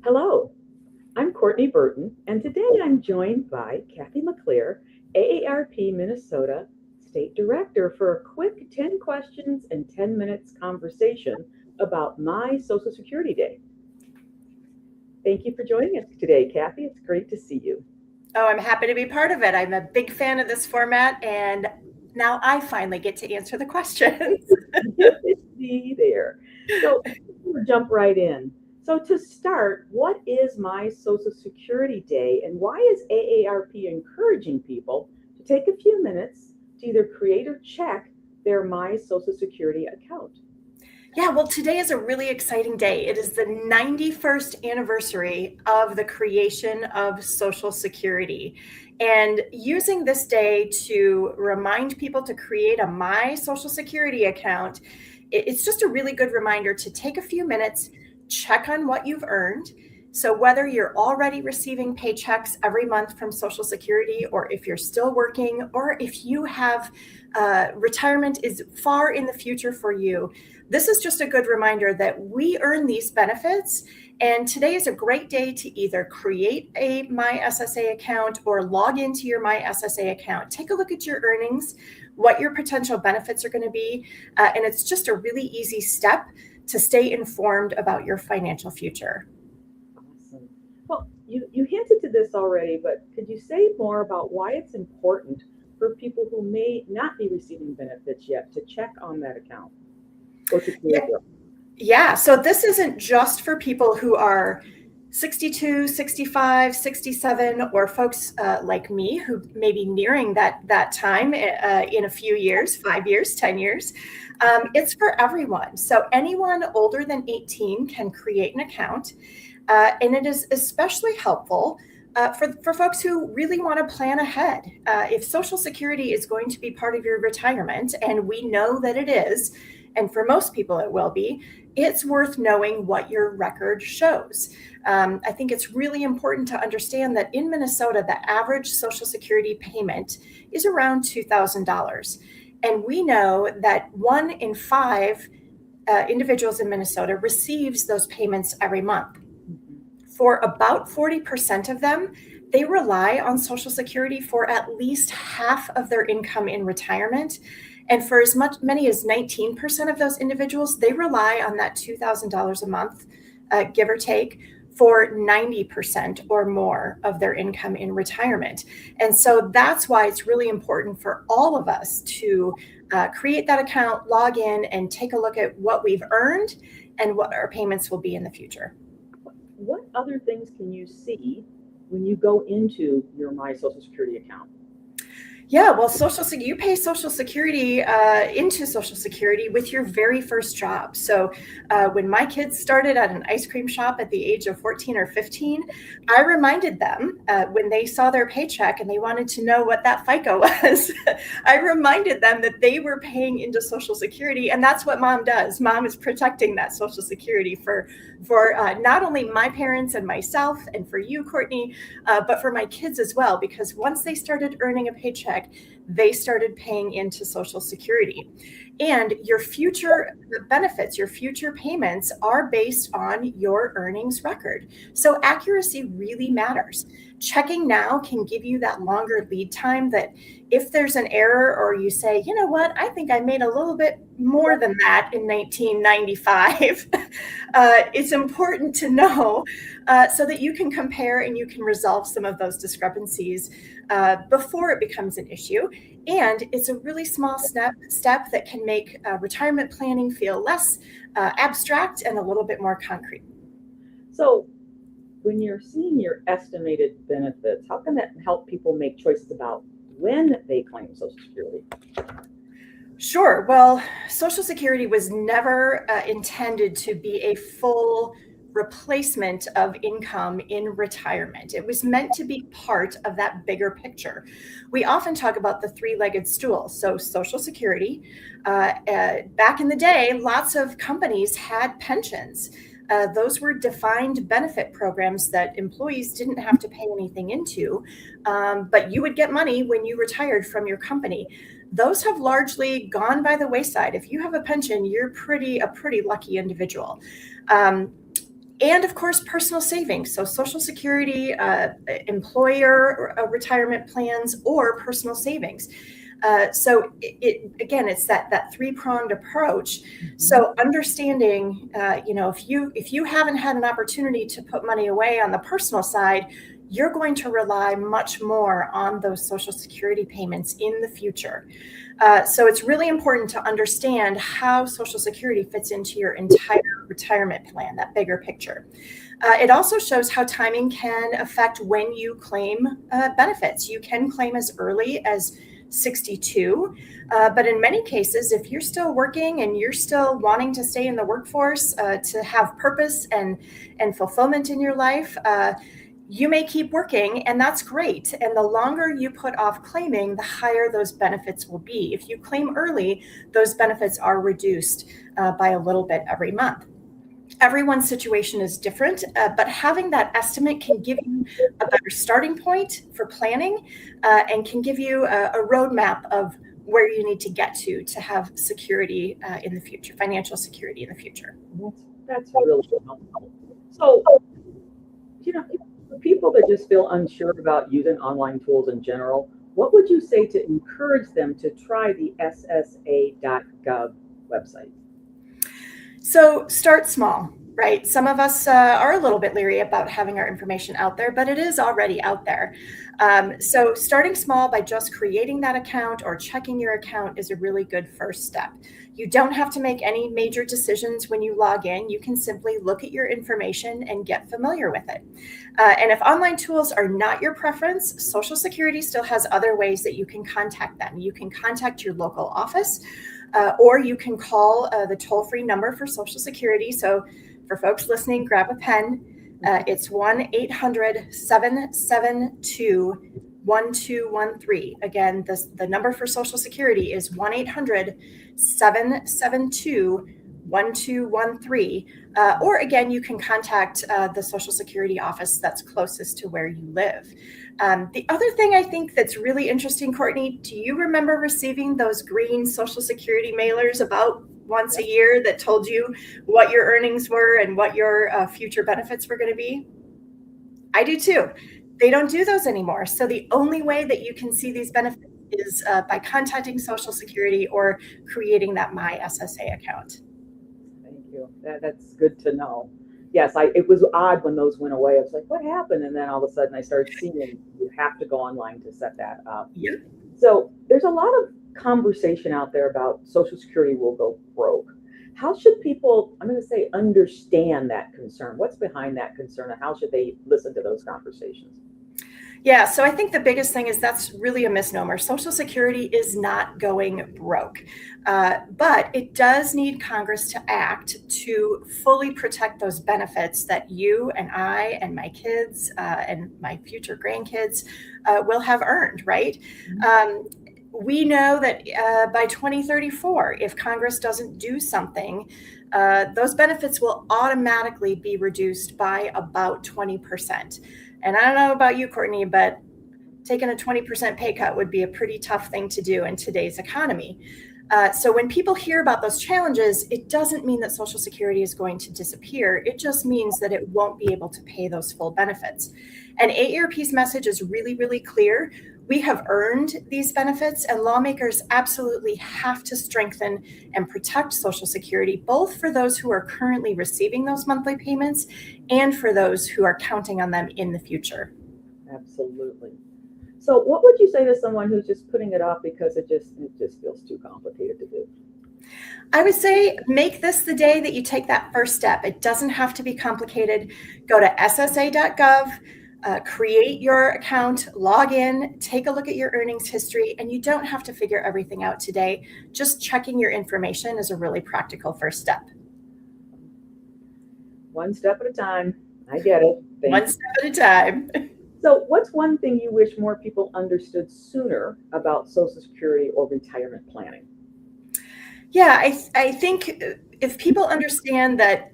Hello, I'm Courtney Burton, and today I'm joined by Cathy McLeer, AARP Minnesota State Director, for a quick 10 questions and 10 minutes conversation about my Social Security Day. Thank you for joining us today, Cathy. It's great to see you. Oh, I'm happy to be part of it. I'm a big fan of this format, and now I finally get to answer the questions. See there. So we'll jump right in. So to start, what is my Social Security Day and why is AARP encouraging people to take a few minutes to either create or check their My Social Security account? Yeah, well, today is a really exciting day. It is the 91st anniversary of the creation of Social Security. And using this day to remind people to create a My Social Security account, it's just a really good reminder to take a few minutes, check on what you've earned. So, whether you're already receiving paychecks every month from Social Security, or if you're still working, or if you have retirement is far in the future for you, this is just a good reminder that we earn these benefits. And today is a great day to either create a My SSA account or log into your My SSA account. Take a look at your earnings, what your potential benefits are going to be. And it's just a really easy step to stay informed about your financial future. Awesome. Well, you hinted to this already, but could you say more about why it's important for people who may not be receiving benefits yet to check on that account or to Yeah, create their? yeah. So this isn't just for people who are 62, 65, 67, or folks like me who may be nearing that time in a few years, 5 years, 10 years. It's for everyone. So anyone older than 18 can create an account. And it is especially helpful for folks who really want to plan ahead. If Social Security is going to be part of your retirement, and we know that it is, and for most people it will be, it's worth knowing what your record shows. I think it's really important to understand that in Minnesota, the average Social Security payment is around $2,000. And we know that 1 in 5 individuals in Minnesota receives those payments every month. For about 40% of them, they rely on Social Security for at least half of their income in retirement. And for many as 19% of those individuals, they rely on that $2,000 a month, give or take, for 90% or more of their income in retirement. And so that's why it's really important for all of us to create that account, log in, and take a look at what we've earned and what our payments will be in the future. What other things can you see when you go into your My Social Security account? Yeah, well, you pay Social Security into Social Security with your very first job. So when my kids started at an ice cream shop at the age of 14 or 15, I reminded them when they saw their paycheck and they wanted to know what that FICA was. I reminded them that they were paying into Social Security, and that's what Mom does. Mom is protecting that Social Security for not only my parents and myself and for you, Courtney, but for my kids as well, because once they started earning a paycheck, they started paying into Social Security. And your future benefits, your future payments are based on your earnings record. So accuracy really matters. Checking now can give you that longer lead time that if there's an error or you say, you know what, I think I made a little bit more than that in 1995, it's important to know so that you can compare and you can resolve some of those discrepancies before it becomes an issue. And it's a really small step that can make retirement planning feel less abstract and a little bit more concrete. So, when you're seeing your estimated benefits, how can that help people make choices about when they claim Social Security? Sure. Well, Social Security was never intended to be a full replacement of income in retirement. It was meant to be part of that bigger picture. We often talk about the three-legged stool. So Social Security, back in the day, lots of companies had pensions. Those were defined benefit programs that employees didn't have to pay anything into, but you would get money when you retired from your company. Those have largely gone by the wayside. If you have a pension, you're a pretty lucky individual. Um, And of course, personal savings. So Social Security, employer retirement plans, or personal savings. So again, it's that three-pronged approach. So understanding, if you haven't had an opportunity to put money away on the personal side, you're going to rely much more on those Social Security payments in the future. So it's really important to understand how Social Security fits into your entire retirement plan, that bigger picture. It also shows how timing can affect when you claim benefits. You can claim as early as 62, but in many cases, if you're still working and you're still wanting to stay in the workforce, to have purpose and fulfillment in your life, you may keep working, and that's great. And the longer you put off claiming, the higher those benefits will be. If you claim early, those benefits are reduced by a little bit every month. Everyone's situation is different, but having that estimate can give you a better starting point for planning, and can give you a roadmap of where you need to get to have security in the future, financial security in the future. That's really helpful. So, for people that just feel unsure about using online tools in general, what would you say to encourage them to try the ssa.gov website? So start small, right? Some of us are a little bit leery about having our information out there, but it is already out there. So starting small by just creating that account or checking your account is a really good first step. You don't have to make any major decisions when you log in. You can simply look at your information and get familiar with it. And if online tools are not your preference, Social Security still has other ways that you can contact them. You can contact your local office, or you can call the toll-free number for Social Security. So for folks listening, grab a pen. It's 1-800-772-1213. Again, the number for Social Security is 1-800-772-1213. Or again, you can contact the Social Security office that's closest to where you live. The other thing I think that's really interesting, Courtney, do you remember receiving those green Social Security mailers about once a year that told you what your earnings were and what your future benefits were going to be? I do too. They don't do those anymore. So the only way that you can see these benefits is by contacting Social Security or creating that My SSA account. Thank you. That's good to know. Yes, it was odd when those went away. I was like, what happened? And then all of a sudden I started seeing you have to go online to set that up. Yep. So there's a lot of conversation out there about Social Security will go broke. How should people, I'm going to say, understand that concern? What's behind that concern, and how should they listen to those conversations? Yeah, so I think the biggest thing is that's really a misnomer. Social Security is not going broke, but it does need Congress to act to fully protect those benefits that you and I and my kids and my future grandkids will have earned, right? We know that by 2034, if Congress doesn't do something, those benefits will automatically be reduced by about 20%. And I don't know about you, Courtney, but taking a 20% pay cut would be a pretty tough thing to do in today's economy. So when people hear about those challenges, it doesn't mean that Social Security is going to disappear. It just means that it won't be able to pay those full benefits. And AARP's message is really, really clear. We have earned these benefits, and lawmakers absolutely have to strengthen and protect Social Security, both for those who are currently receiving those monthly payments and for those who are counting on them in the future. Absolutely. So what would you say to someone who's just putting it off because it just feels too complicated to do? I would say make this the day that you take that first step. It doesn't have to be complicated. Go to ssa.gov, create your account, log in, take a look at your earnings history, and you don't have to figure everything out today. Just checking your information is a really practical first step. One step at a time. I get it. One step at a time. So what's one thing you wish more people understood sooner about Social Security or retirement planning? Yeah, I think if people understand that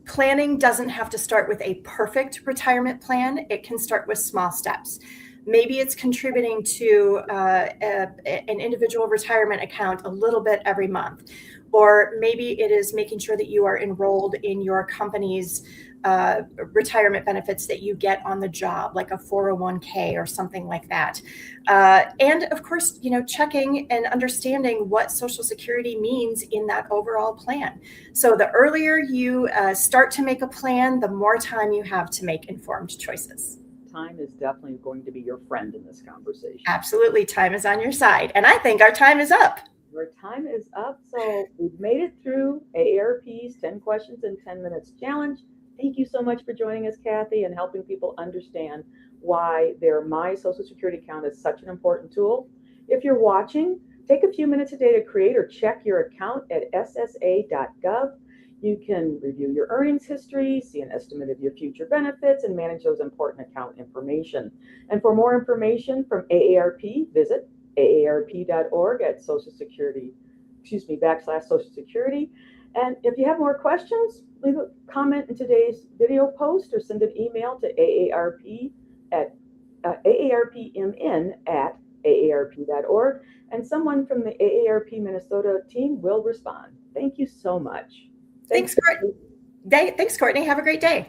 planning doesn't have to start with a perfect retirement plan, it can start with small steps. Maybe it's contributing to an individual retirement account a little bit every month. or maybe it is making sure that you are enrolled in your company's retirement benefits that you get on the job, like a 401k or something like that. And of course, checking and understanding what Social Security means in that overall plan. So the earlier you start to make a plan, the more time you have to make informed choices. Time is definitely going to be your friend in this conversation. Absolutely. Time is on your side. And I think our time is up. Our time is up. So we've made it through AARP's 10 Questions in 10 Minutes Challenge. Thank you so much for joining us, Cathy, and helping people understand why their My Social Security account is such an important tool. If you're watching, take a few minutes a day to create or check your account at ssa.gov. You can review your earnings history, see an estimate of your future benefits, and manage those important account information. And for more information from AARP, visit aarp.org at Social Security, /Social Security. And if you have more questions, leave a comment in today's video post or send an email to aarpmn@aarp.org, and someone from the AARP Minnesota team will respond. Thank you so much. Thanks, Courtney. Have a great day.